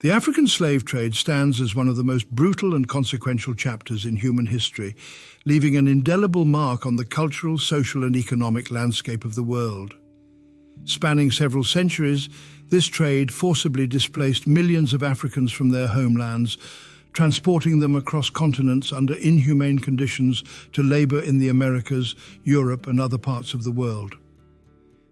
The African slave trade stands as one of the most brutal and consequential chapters in human history, leaving an indelible mark on the cultural, social, and economic landscape of the world. Spanning several centuries, this trade forcibly displaced millions of Africans from their homelands, transporting them across continents under inhumane conditions to labor in the Americas, Europe, and other parts of the world.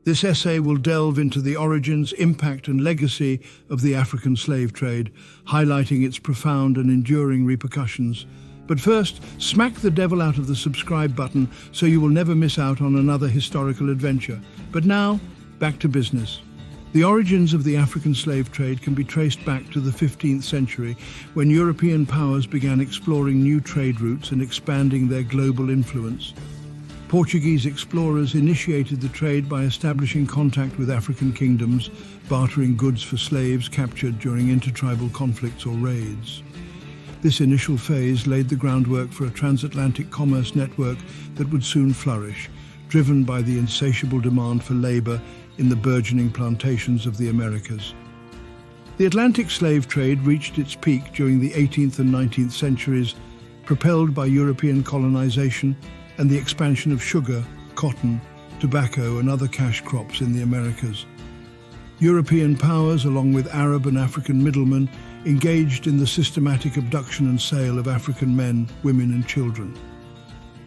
This essay will delve into the origins, impact, and legacy of the African slave trade, highlighting its profound and enduring repercussions. But first, smack the devil out of the subscribe button so you will never miss out on another historical adventure. But now, back to business. The origins of the African slave trade can be traced back to the 15th century, when European powers began exploring new trade routes and expanding their global influence. Portuguese explorers initiated the trade by establishing contact with African kingdoms, bartering goods for slaves captured during intertribal conflicts or raids. This initial phase laid the groundwork for a transatlantic commerce network that would soon flourish, driven by the insatiable demand for labor in the burgeoning plantations of the Americas. The Atlantic slave trade reached its peak during the 18th and 19th centuries, propelled by European colonization and the expansion of sugar, cotton, tobacco, and other cash crops in the Americas. European powers, along with Arab and African middlemen, engaged in the systematic abduction and sale of African men, women, and children.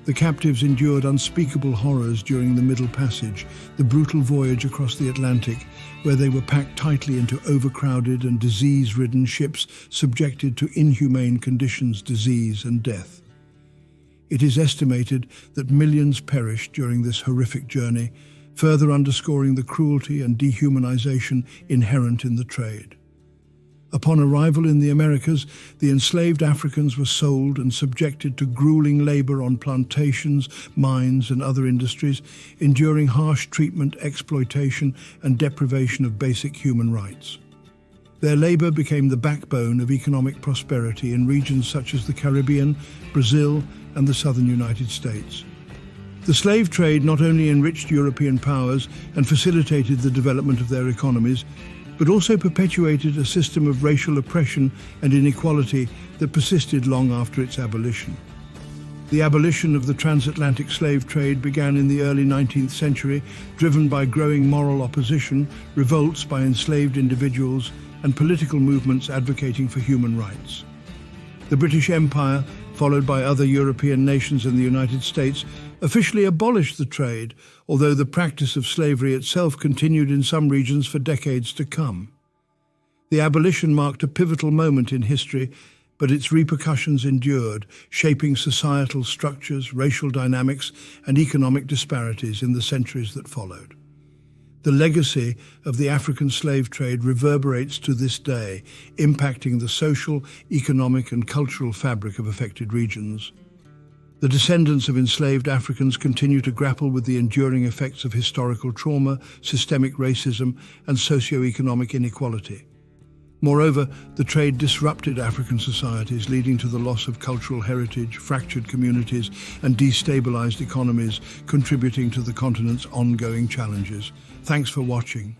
The captives endured unspeakable horrors during the Middle Passage, the brutal voyage across the Atlantic, where they were packed tightly into overcrowded and disease-ridden ships subjected to inhumane conditions, disease, and death. It is estimated that millions perished during this horrific journey, further underscoring the cruelty and dehumanization inherent in the trade. Upon arrival in the Americas, the enslaved Africans were sold and subjected to grueling labor on plantations, mines, and other industries, enduring harsh treatment, exploitation, and deprivation of basic human rights. Their labor became the backbone of economic prosperity in regions such as the Caribbean, Brazil, and the southern United States. The slave trade not only enriched European powers and facilitated the development of their economies, but also perpetuated a system of racial oppression and inequality that persisted long after its abolition. The abolition of the transatlantic slave trade began in the early 19th century, driven by growing moral opposition, revolts by enslaved individuals, and political movements advocating for human rights. The British Empire, followed by other European nations and the United States, officially abolished the trade, although the practice of slavery itself continued in some regions for decades to come. The abolition marked a pivotal moment in history, but its repercussions endured, shaping societal structures, racial dynamics, and economic disparities in the centuries that followed. The legacy of the African slave trade reverberates to this day, impacting the social, economic, and cultural fabric of affected regions. The descendants of enslaved Africans continue to grapple with the enduring effects of historical trauma, systemic racism, and socio-economic inequality. Moreover, the trade disrupted African societies, leading to the loss of cultural heritage, fractured communities, and destabilized economies, contributing to the continent's ongoing challenges. Thanks for watching.